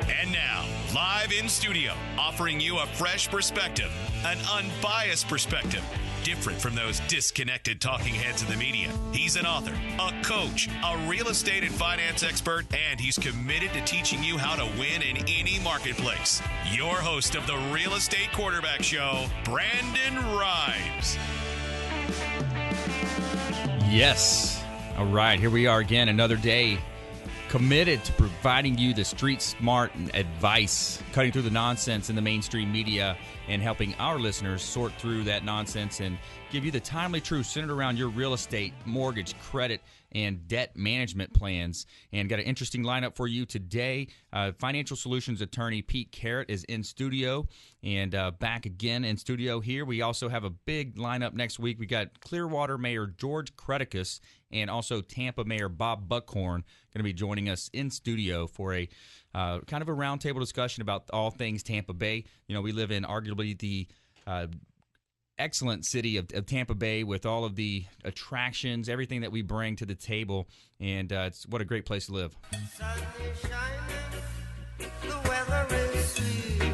And now, live in studio, offering you a fresh perspective, an unbiased perspective, different from those disconnected talking heads in the media. He's an author, a coach, a real estate and finance expert, and he's committed to teaching you how to win in any marketplace. Your host of the Real Estate Quarterback Show, Brandon Rhymes. Yes. All right, here we are again, another day committed to providing you the street smart advice, cutting through the nonsense in the mainstream media and helping our listeners sort through that nonsense and give you the timely truth centered around your real estate, mortgage, credit, and debt management plans. And got an interesting lineup for you today. Financial solutions attorney Pete Carratt is in studio and back again in studio here. We also have a big lineup next week. We got Clearwater Mayor George Creticus and also Tampa Mayor Bob Buckhorn going to be joining us in studio for a kind of a roundtable discussion about all things Tampa Bay. You know, we live in arguably the excellent city of Tampa Bay with all of the attractions, everything that we bring to the table, and it's what a great place to live. Sun is shining, the weather is sweet.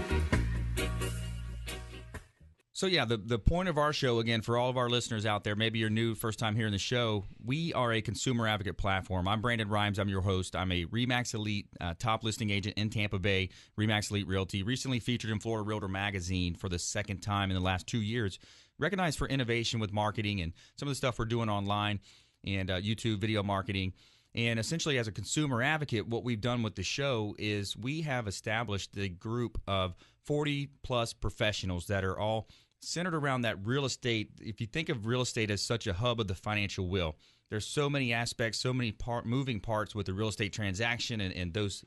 So yeah, the point of our show, again, for all of our listeners out there, maybe you're new, first time hearing the show, we are a consumer advocate platform. I'm Brandon Rhymes. I'm your host. I'm a RE/MAX Elite top listing agent in Tampa Bay, RE/MAX Elite Realty, recently featured in Florida Realtor Magazine for the second time in the last 2 years, recognized for innovation with marketing and some of the stuff we're doing online and YouTube video marketing. And essentially, as a consumer advocate, what we've done with the show is we have established a group of 40-plus professionals that are all centered around that real estate. If you think of real estate as such a hub of the financial wheel, there's so many aspects, so many moving parts with the real estate transaction and those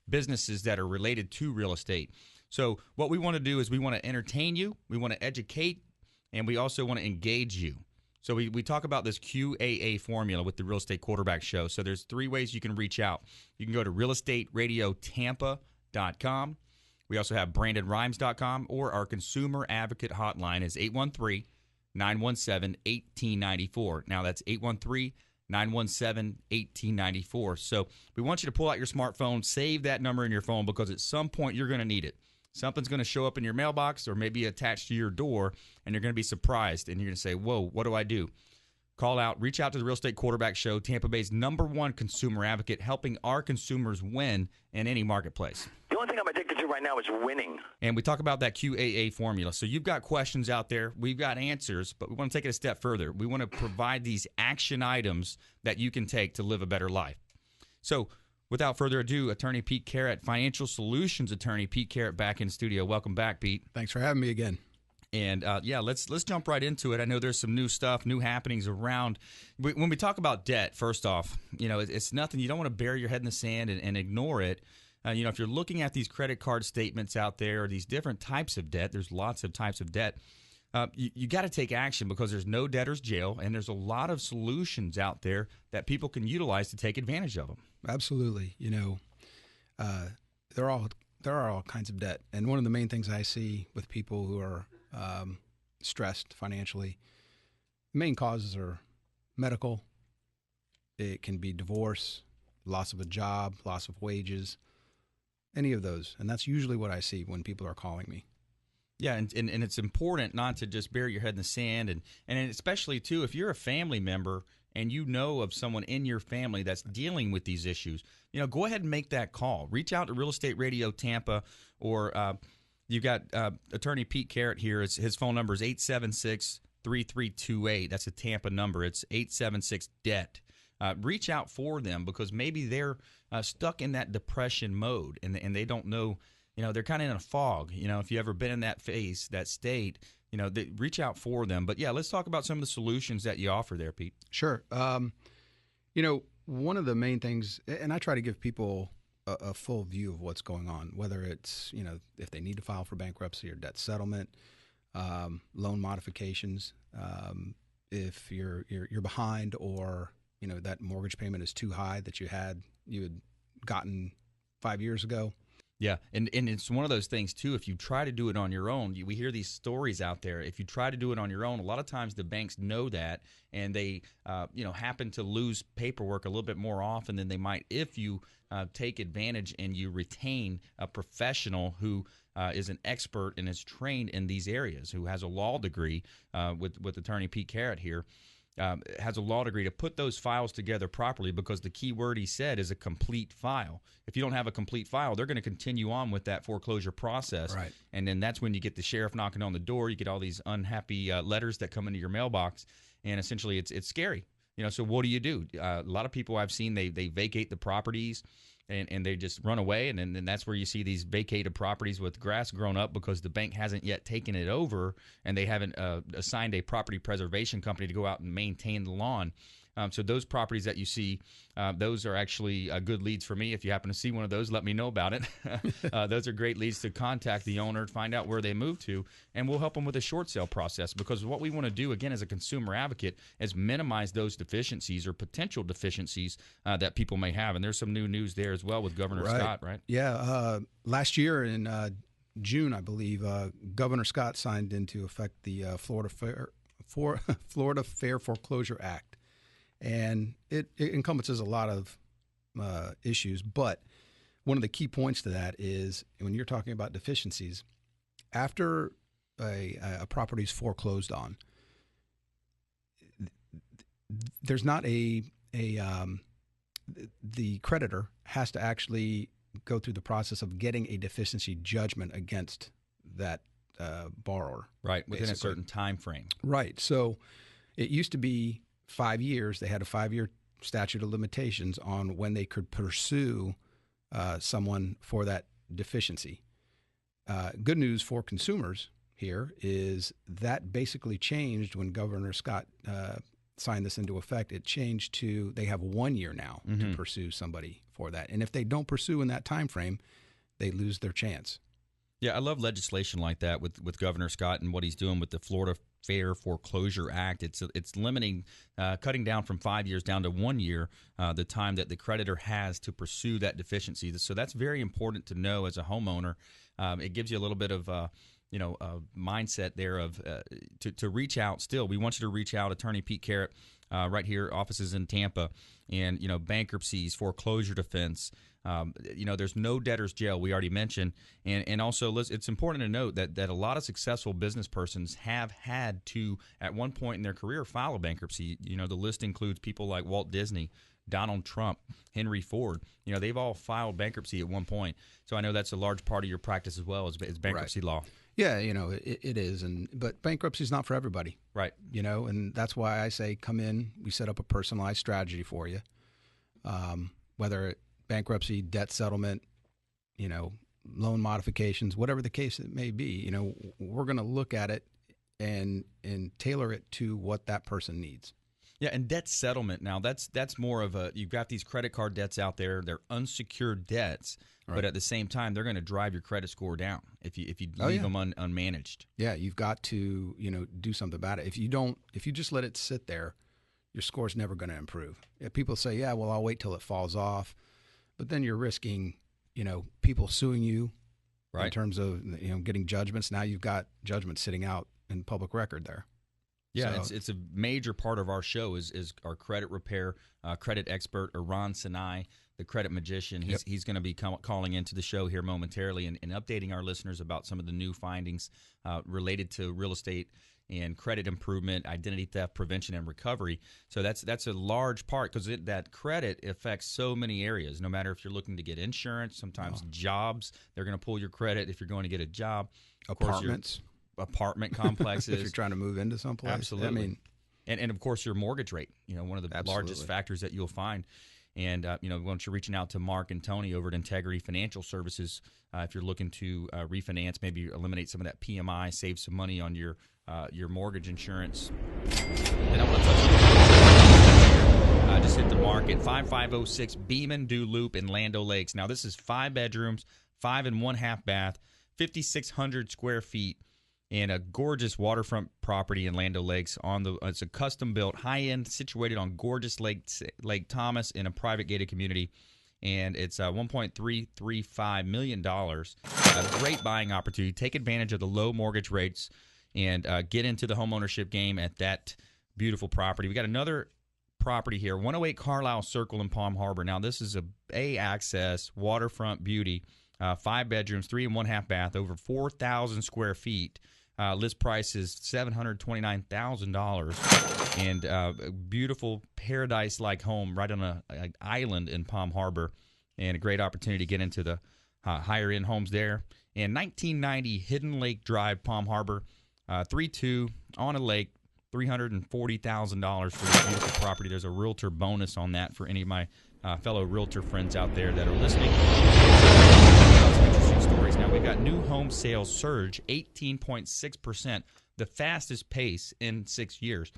businesses that are related to real estate. So what we want to do is we want to entertain you, we want to educate, and we also want to engage you. So we talk about this QAA formula with the Real Estate Quarterback Show. So there's 3 ways you can reach out. You can go to realestateradiotampa.com. We also have BrandonRhymes.com, or our consumer advocate hotline is 813-917-1894. Now that's 813-917-1894. So we want you to pull out your smartphone, save that number in your phone, because at some point you're going to need it. Something's going to show up in your mailbox or maybe attached to your door, and you're going to be surprised, and you're going to say, whoa, what do I do? Call out, reach out to the Real Estate Quarterback Show, Tampa Bay's #1 consumer advocate, helping our consumers win in any marketplace. The only thing I'm addicted to right now is winning. And we talk about that QAA formula. So you've got questions out there. We've got answers, but we want to take it a step further. We want to provide these action items that you can take to live a better life. So without further ado, Attorney Pete Carratt, Financial Solutions Attorney Pete Carratt, back in studio. Welcome back, Pete. Thanks for having me again. And, let's jump right into it. I know there's some new stuff, new happenings around. When we talk about debt, first off, you know, it's nothing. You don't want to bury your head in the sand and ignore it. You know, if you're looking at these credit card statements out there or these different types of debt, there's lots of types of debt. You got to take action, because there's no debtor's jail, and there's a lot of solutions out there that people can utilize to take advantage of them. Absolutely. You know, there are all kinds of debt. And one of the main things I see with people who are stressed financially, the main causes are medical. It can be divorce, loss of a job, loss of wages, any of those. And that's usually what I see when people are calling me. Yeah, and it's important not to just bury your head in the sand, and especially, too, if you're a family member and you know of someone in your family that's dealing with these issues, you know, go ahead and make that call. Reach out to Real Estate Radio Tampa, or you've got Attorney Pete Carratt here. His phone number is 876-3328. That's a Tampa number. It's 876-DEBT. Reach out for them, because maybe they're stuck in that depression mode, and they don't know. You know, they're kind of in a fog. You know, if you ever been in that phase, that state, you know, reach out for them. But, yeah, let's talk about some of the solutions that you offer there, Pete. Sure. You know, one of the main things, and I try to give people a full view of what's going on, whether it's, you know, if they need to file for bankruptcy or debt settlement, loan modifications, if you're behind, or, you know, that mortgage payment is too high that you had gotten 5 years ago. Yeah, and it's one of those things, too, if you try to do it on your own, we hear these stories out there. If you try to do it on your own, a lot of times the banks know that, and they happen to lose paperwork a little bit more often than they might if you take advantage and you retain a professional who is an expert and is trained in these areas, who has a law degree with Attorney Pete Carratt here. Has a law degree to put those files together properly, because the key word he said is a complete file. If you don't have a complete file, they're going to continue on with that foreclosure process. Right. And then that's when you get the sheriff knocking on the door. You get all these unhappy letters that come into your mailbox, and essentially it's scary. So what do you do? A lot of people I've seen, they vacate the properties and they just run away, and then that's where you see these vacated properties with grass grown up because the bank hasn't yet taken it over, and they haven't assigned a property preservation company to go out and maintain the lawn. So those properties that you see, those are actually good leads for me. If you happen to see one of those, let me know about it. Those are great leads to contact the owner, find out where they moved to, and we'll help them with a short sale process, because what we want to do, again, as a consumer advocate, is minimize those deficiencies or potential deficiencies that people may have. And there's some new news there as well with Governor Scott, right? Yeah. Last year in June, I believe, Governor Scott signed into effect the Florida Fair Foreclosure Act. And it encompasses a lot of issues, but one of the key points to that is when you're talking about deficiencies, after a property is foreclosed on, there's not the creditor has to actually go through the process of getting a deficiency judgment against that borrower. Right, within basically. a certain time frame. Right. So it used to be 5 years. They had a 5-year statute of limitations on when they could pursue someone for that deficiency. Good news for consumers here is that basically changed when Governor Scott signed this into effect. It changed to they have 1 year now to pursue somebody for that. And if they don't pursue in that time frame, they lose their chance. Yeah, I love legislation like that with Governor Scott and what he's doing with the Florida Fair Foreclosure Act. It's limiting, cutting down from 5 years down to 1 year the time that the creditor has to pursue that deficiency. So that's very important to know as a homeowner. It gives you a little bit of mindset there of to reach out. Still, we want you to reach out. Attorney Pete Carratt, right here, offices in Tampa, and bankruptcies, foreclosure defense. There's no debtor's jail, we already mentioned. And also, it's important to note that a lot of successful business persons have had to, at one point in their career, file a bankruptcy. The list includes people like Walt Disney, Donald Trump, Henry Ford. They've all filed bankruptcy at one point. So I know that's a large part of your practice as well as bankruptcy law. Yeah, it is. But bankruptcy is not for everybody. Right. And that's why I say come in, we set up a personalized strategy for you. Whether bankruptcy, debt settlement, loan modifications, whatever the case it may be, we're going to look at it and tailor it to what that person needs. Yeah, and debt settlement now, that's more of you've got these credit card debts out there, they're unsecured debts, right. But at the same time, they're going to drive your credit score down if you leave them unmanaged. Yeah, you've got to, do something about it. If you just let it sit there, your score's never going to improve. If people say, yeah, well, I'll wait till it falls off. But then you're risking, people suing you in terms of, getting judgments. Now you've got judgments sitting out in public record there. Yeah, so it's a major part of our show is our credit repair, credit expert, Eran Sinai, the credit magician. He's going to be calling into the show here momentarily and updating our listeners about some of the new findings related to real estate and credit improvement, identity theft prevention, and recovery. So that's a large part because that credit affects so many areas. No matter if you're looking to get insurance, sometimes jobs, they're going to pull your credit if you're going to get a job. Apartments. Apartment complexes. If you're trying to move into someplace. Absolutely. And of course, your mortgage rate, one of the largest factors that you'll find. And, once you're reaching out to Mark and Tony over at Integrity Financial Services, if you're looking to refinance, maybe eliminate some of that PMI, save some money on your mortgage insurance. And I want to touch just hit the market, 5506 Beeman Do Loop in Land O'Lakes. Now, this is 5 bedrooms, 5 and 1/2 bath, 5,600 square feet. And a gorgeous waterfront property in Land O'Lakes. It's a custom-built, high-end, situated on gorgeous Lake Thomas in a private gated community. and it's $1.335 million. A great buying opportunity. Take advantage of the low mortgage rates and get into the homeownership game at that beautiful property. We got another property here, 108 Carlisle Circle in Palm Harbor. Now, this is a A-access waterfront beauty, 5 bedrooms, 3 and 1/2 bath, over 4,000 square feet. List price is $729,000, and a beautiful paradise-like home right on an island in Palm Harbor, and a great opportunity to get into the higher-end homes there. And 1990 Hidden Lake Drive, Palm Harbor, 3-2 on a lake, $340,000 for this beautiful property. There's a realtor bonus on that for any of my fellow realtor friends out there that are listening. Some interesting stories. Now, we've got new home sales surge 18.6%, the fastest pace in 6 years.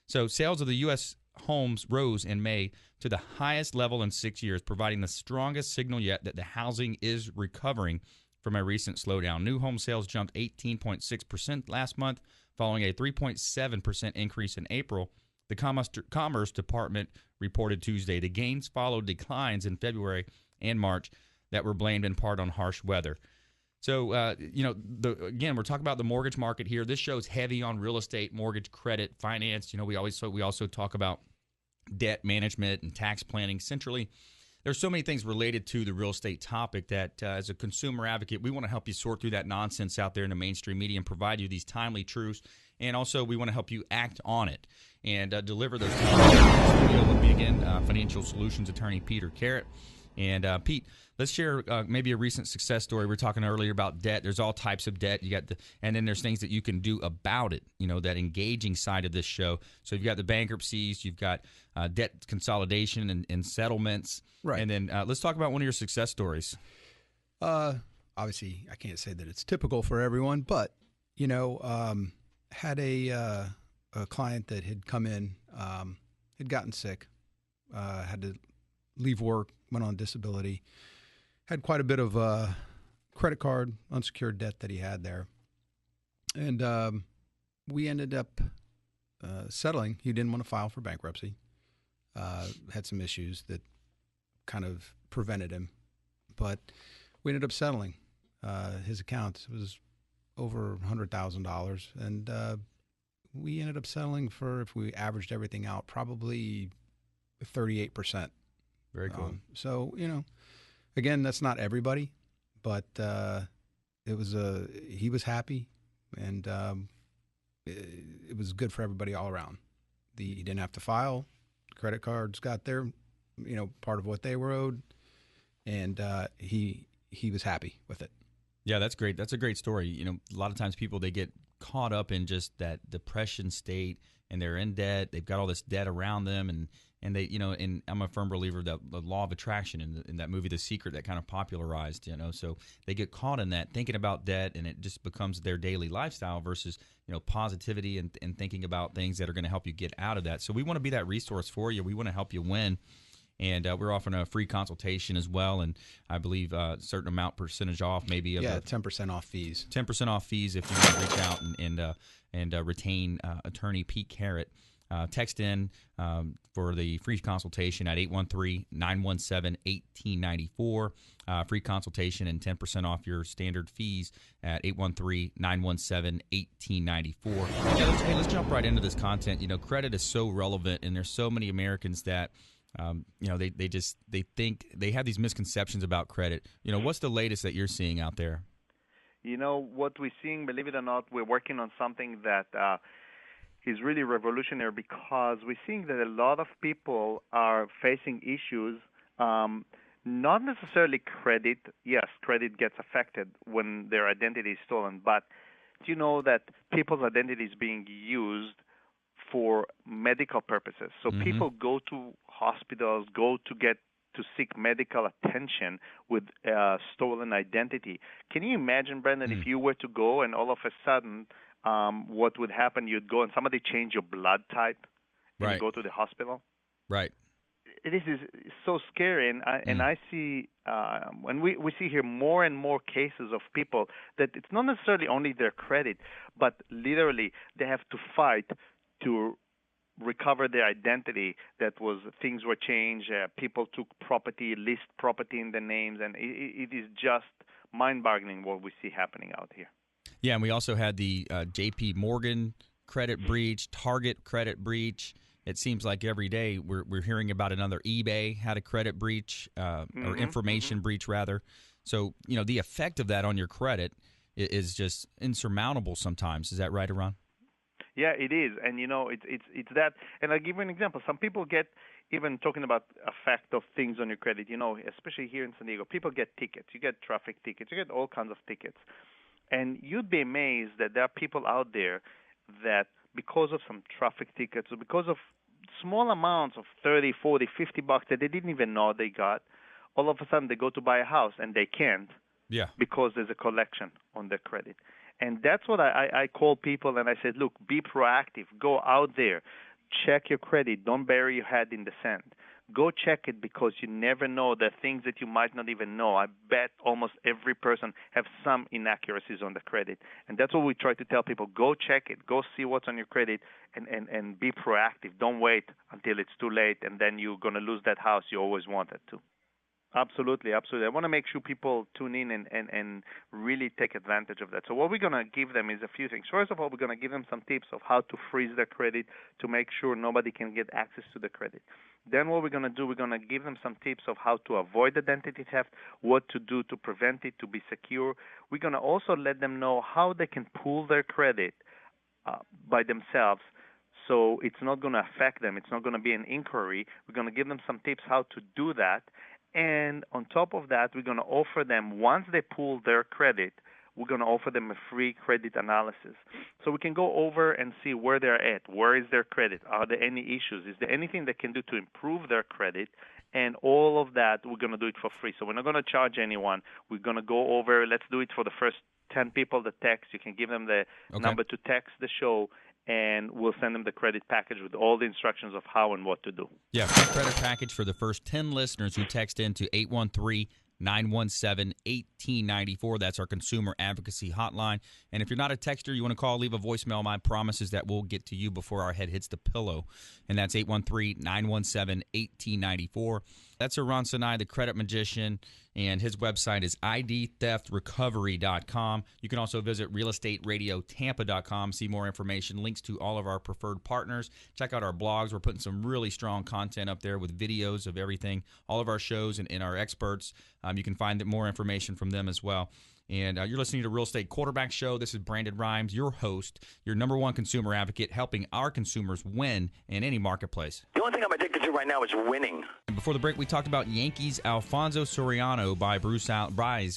So sales of the U.S. homes rose in May to the highest level in 6 years, providing the strongest signal yet that the housing is recovering from a recent slowdown. New home sales jumped 18.6% last month, following a 3.7% increase in April. The Commerce Department reported Tuesday the gains followed declines in February and March that were blamed in part on harsh weather. So, again, we're talking about the mortgage market here. This show's heavy on real estate, mortgage, credit, finance. We also talk about debt management and tax planning. Centrally, there's so many things related to the real estate topic that as a consumer advocate, we want to help you sort through that nonsense out there in the mainstream media and provide you these timely truths. And also, we want to help you act on it and deliver those timely truths. With me again, financial solutions attorney Peter Carratt. And Pete, let's share maybe a recent success story. We were talking earlier about debt. There's all types of debt. And then there's things that you can do about it. That engaging side of this show. So you've got the bankruptcies, you've got debt consolidation and settlements. Right. And then let's talk about one of your success stories. Obviously, I can't say that it's typical for everyone, but had a client that had come in, had gotten sick, had to leave work, went on disability, had quite a bit of credit card, unsecured debt that he had there. And we ended up settling. He didn't want to file for bankruptcy, had some issues that kind of prevented him. But we ended up settling his account. It was over $100,000. And we ended up settling for, if we averaged everything out, probably 38%. Very cool. So, again, that's not everybody, but he was happy, and it was good for everybody all around. He didn't have to file. Credit cards got their, part of what they were owed, and he was happy with it. Yeah, that's great. That's a great story. A lot of times people, they get caught up in just that depression state, and they're in debt. They've got all this debt around them, and they, and I'm a firm believer that the law of attraction in that movie, The Secret, that kind of popularized, so they get caught in that, thinking about debt, and it just becomes their daily lifestyle versus, positivity and thinking about things that are going to help you get out of that. So we want to be that resource for you. We want to help you win. And we're offering a free consultation as well, and I believe a certain amount percentage off, maybe. 10% off fees. 10% off fees if you want to reach out and retain attorney Pete Carratt. Text in for the free consultation at 813-917-1894. Free consultation and 10% off your standard fees at 813-917-1894. Let's jump right into this content. Credit is so relevant, and there's so many Americans that they think they have these misconceptions about credit. What's the latest that you're seeing out there? What we're seeing, believe it or not, we're working on something that is really revolutionary, because we're seeing that a lot of people are facing issues, not necessarily credit. Yes, credit gets affected when their identity is stolen, but do you know that people's identity is being used for medical purposes? So people go to hospitals, go to seek medical attention with stolen identity. Can you imagine, Brendan, if you were to go and all of a sudden what would happen? You'd go and somebody change your blood type and you go to the hospital? Right. This is so scary, and I see when we see here more and more cases of people that it's not necessarily only their credit, but literally they have to fight to recover their identity. That was things were changed. People took property, list property in their names, and it is just mind-boggling what we see happening out here. Yeah, and we also had the J.P. Morgan credit breach, Target credit breach. It seems like every day we're hearing about another eBay had a credit breach or information breach, rather. So, the effect of that on your credit is just insurmountable sometimes. Is that right, Eran? Yeah, it is. And, it's that. And I'll give you an example. Some people get, even talking about effect of things on your credit, especially here in San Diego, people get tickets. You get traffic tickets. You get all kinds of tickets. And you'd be amazed that there are people out there that because of some traffic tickets or because of small amounts of $30, $40, $50 that they didn't even know they got, all of a sudden they go to buy a house and they can't because there's a collection on their credit. And that's what I call people, and I said, look, be proactive. Go out there. Check your credit. Don't bury your head in the sand. Go check it because you never know the things that you might not even know. I bet almost every person have some inaccuracies on the credit. And that's what we try to tell people. Go check it. Go see what's on your credit and be proactive. Don't wait until it's too late and then you're going to lose that house you always wanted to. Absolutely, absolutely. I want to make sure people tune in and really take advantage of that. So what we're going to give them is a few things. First of all, we're going to give them some tips of how to freeze their credit to make sure nobody can get access to the credit. Then what we're going to do, we're going to give them some tips of how to avoid identity theft, what to do to prevent it, to be secure. We're going to also let them know how they can pool their credit by themselves so it's not going to affect them. It's not going to be an inquiry. We're going to give them some tips how to do that. And on top of that, we're going to offer them, once they pool their credit, we're going to offer them a free credit analysis. So we can go over and see where they're at. Where is their credit? Are there any issues? Is there anything they can do to improve their credit? And all of that, we're going to do it for free. So we're not going to charge anyone. We're going to go over, let's do it for the first 10 people that text. You can give them the number to text the show, and we'll send them the credit package with all the instructions of how and what to do. Yeah, free credit package for the first 10 listeners who text in to 813-917-1894. That's our consumer advocacy hotline. And if you're not a texter, you want to call, leave a voicemail. My promise is that we'll get to you before our head hits the pillow. And that's 813-917-1894. That's Eran Sinai, the credit magician, and his website is idtheftrecovery.com. You can also visit realestateradio.tampa.com, see more information, links to all of our preferred partners. Check out our blogs. We're putting some really strong content up there with videos of everything, all of our shows and our experts. You can find more information from them as well. And you're listening to Real Estate Quarterback Show. This is Brandon Rhymes, your host, your number one consumer advocate, helping our consumers win in any marketplace. The only thing I'm addicted to right now is winning. And before the break, we talked about Yankees Alfonso Soriano buys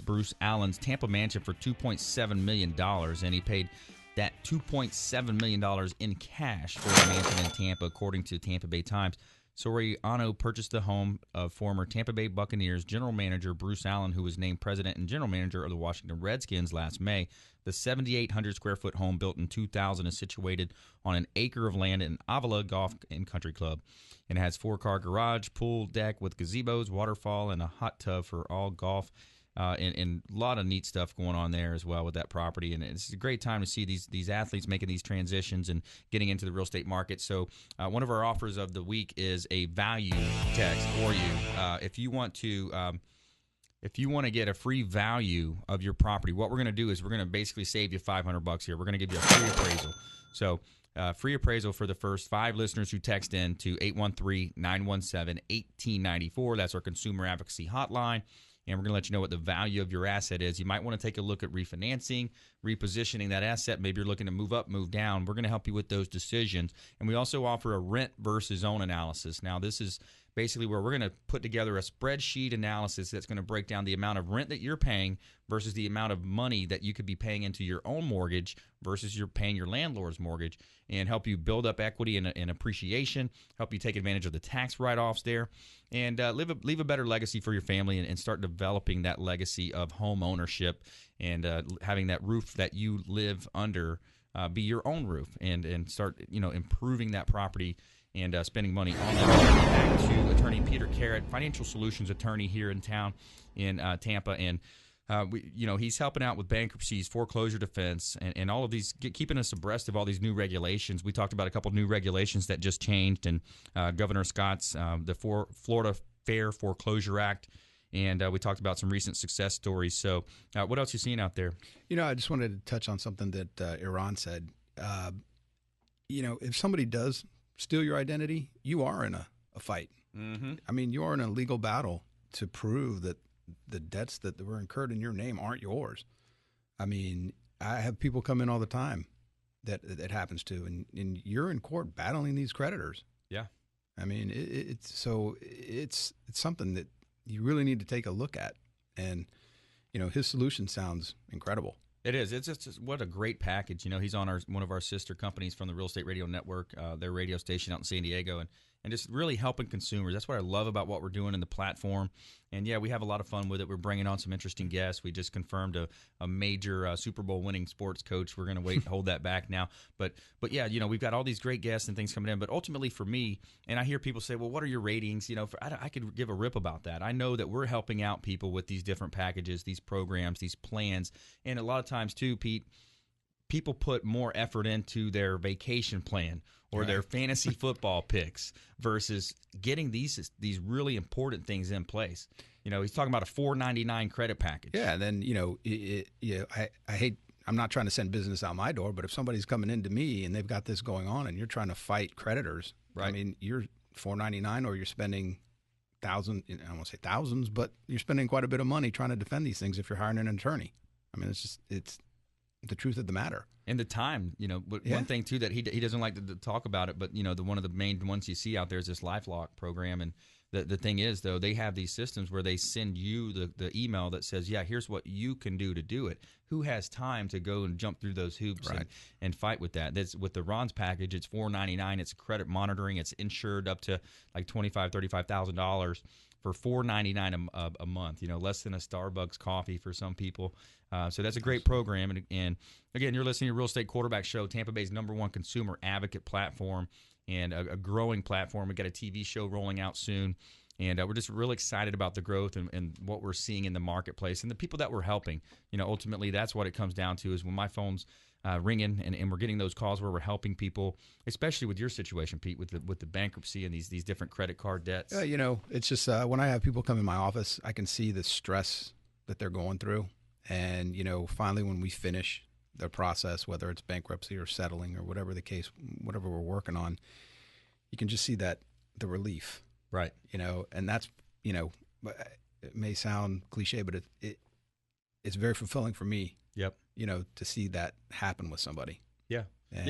Bruce Allen's Tampa mansion for $2.7 million, and he paid that $2.7 million in cash for a mansion in Tampa, according to Tampa Bay Times. Soriano purchased the home of former Tampa Bay Buccaneers general manager Bruce Allen, who was named president and general manager of the Washington Redskins last May. The 7,800-square-foot home, built in 2000, is situated on an acre of land in Avila Golf and Country Club, and has 4-car garage, pool deck with gazebos, waterfall, and a hot tub for all golf. And a lot of neat stuff going on there as well with that property. And it's a great time to see these athletes making these transitions and getting into the real estate market. So one of our offers of the week is a value text for you. If you want to get a free value of your property, what we're going to do is we're going to basically save you $500 here. We're going to give you a free appraisal. So free appraisal for the first 5 listeners who text in to 813-917-1894. That's our consumer advocacy hotline. And we're going to let you know what the value of your asset is. You might want to take a look at refinancing, repositioning that asset. Maybe you're looking to move up, move down. We're going to help you with those decisions. And we also offer a rent versus own analysis. Now, this is basically where we're going to put together a spreadsheet analysis that's going to break down the amount of rent that you're paying versus the amount of money that you could be paying into your own mortgage versus you're paying your landlord's mortgage, and help you build up equity and appreciation, help you take advantage of the tax write-offs there, and leave a better legacy for your family, and start developing that legacy of home ownership and having that roof that you live under be your own roof, and start improving that property and spending money on that. Back to attorney Peter Carratt, financial solutions attorney here in town in Tampa. And he's helping out with bankruptcies, foreclosure defense, and all of these, keeping us abreast of all these new regulations. We talked about a couple new regulations that just changed, and Governor Scott's the Florida Fair Foreclosure Act, and we talked about some recent success stories. So what else you seeing out there? I just wanted to touch on something that Eran said. If somebody does steal your identity, you are in a fight. Mm-hmm. I mean, you are in a legal battle to prove that the debts that were incurred in your name aren't yours. I mean, I have people come in all the time that happens to, and you're in court battling these creditors. Yeah. I mean, it's something that you really need to take a look at. And, his solution sounds incredible. It is. It's just what a great package. He's on one of our sister companies from the Real Estate Radio Network, their radio station out in San Diego, and just really helping consumers. That's what I love about what we're doing in the platform. And, yeah, we have a lot of fun with it. We're bringing on some interesting guests. We just confirmed a major Super Bowl winning sports coach. We're going to hold that back now. But yeah, we've got all these great guests and things coming in. But ultimately for me, and I hear people say, well, what are your ratings? I could give a rip about that. I know that we're helping out people with these different packages, these programs, these plans. And a lot of times too, Pete, people put more effort into their vacation plan or their fantasy football picks versus getting these really important things in place. He's talking about a $4.99 credit package. Yeah, and then I hate. I'm not trying to send business out my door, but if somebody's coming into me and they've got this going on, and you're trying to fight creditors, right? I mean, you're $4.99, or you're spending thousands. I won't say thousands, but you're spending quite a bit of money trying to defend these things if you're hiring an attorney. I mean, it's the truth of the matter. And the time, one thing too that he doesn't like to talk about it, but one of the main ones you see out there is this LifeLock program. And the thing is, though, they have these systems where they send you the email that says, yeah, here's what you can do to do it. Who has time to go and jump through those hoops and fight with that? That's with the Ron's package. It's $4.99. It's credit monitoring. It's insured up to like $35,000 for $4.99 a month. Less than a Starbucks coffee for some people. So that's a great program. And again, you're listening to Real Estate Quarterback Show, Tampa Bay's #1 consumer advocate platform, and a growing platform. We got a TV show rolling out soon, and we're just really excited about the growth and what we're seeing in the marketplace and the people that we're helping. Ultimately, that's what it comes down to, is when my phone's ringing and we're getting those calls where we're helping people, especially with your situation, Pete, with the bankruptcy and these different credit card debts. It's just when I have people come in my office, I can see the stress that they're going through. And, finally, when we finish the process, whether it's bankruptcy or settling or whatever the case, whatever we're working on, you can just see the relief. Right. And that's, it may sound cliche, but it's very fulfilling for me. Yep. To see that happen with somebody. Yeah.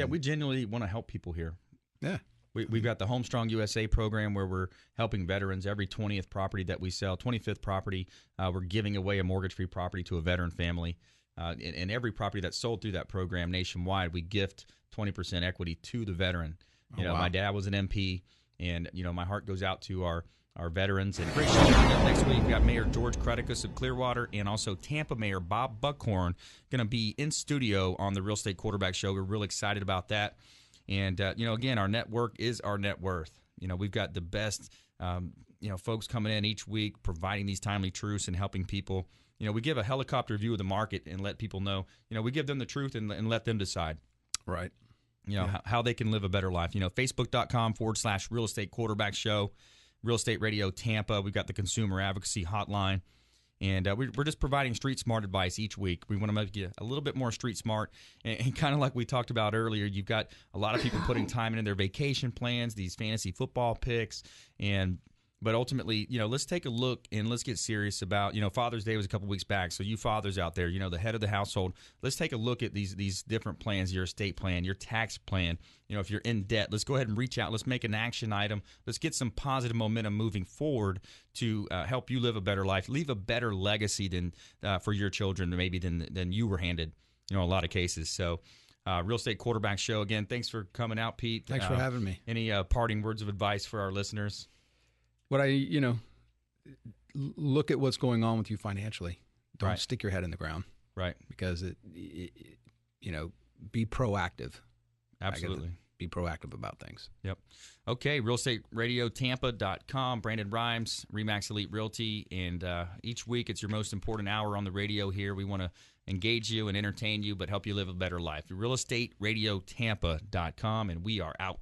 We genuinely want to help people here. Yeah. We've got the Homestrong USA program where we're helping veterans. Every 20th property that we sell, 25th property, we're giving away a mortgage-free property to a veteran family. And every property that's sold through that program nationwide, we gift 20% equity to the veteran. Wow. My dad was an MP, and, my heart goes out to our veterans. And great show coming up next week. We got Mayor George Creticus of Clearwater and also Tampa Mayor Bob Buckhorn going to be in studio on the Real Estate Quarterback Show. We're really excited about that. And, again, our network is our net worth. We've got the best, folks coming in each week, providing these timely truths and helping people. We give a helicopter view of the market and let people know, we give them the truth and let them decide. Right. How they can live a better life. Facebook.com/Real Estate Quarterback Show, Real Estate Radio Tampa. We've got the Consumer Advocacy Hotline. And we're just providing street smart advice each week. We want to make you a little bit more street smart. And kind of like we talked about earlier, you've got a lot of people putting time into their vacation plans, these fantasy football picks. But ultimately, let's take a look and let's get serious about, Father's Day was a couple weeks back. So you fathers out there, the head of the household, let's take a look at these different plans, your estate plan, your tax plan. If you're in debt, let's go ahead and reach out. Let's make an action item. Let's get some positive momentum moving forward to help you live a better life, leave a better legacy than for your children, maybe than you were handed, in a lot of cases. So Real Estate Quarterback Show, again, thanks for coming out, Pete. Thanks for having me. Any parting words of advice for our listeners? What look at what's going on with you financially. Don't stick your head in the ground. Right. Because be proactive. Absolutely. be proactive about things. Yep. Okay, realestateradiotampa.com. Brandon Rhymes, Remax Elite Realty, and each week it's your most important hour on the radio here. We want to engage you and entertain you, but help you live a better life. Realestateradiotampa.com, and we are out.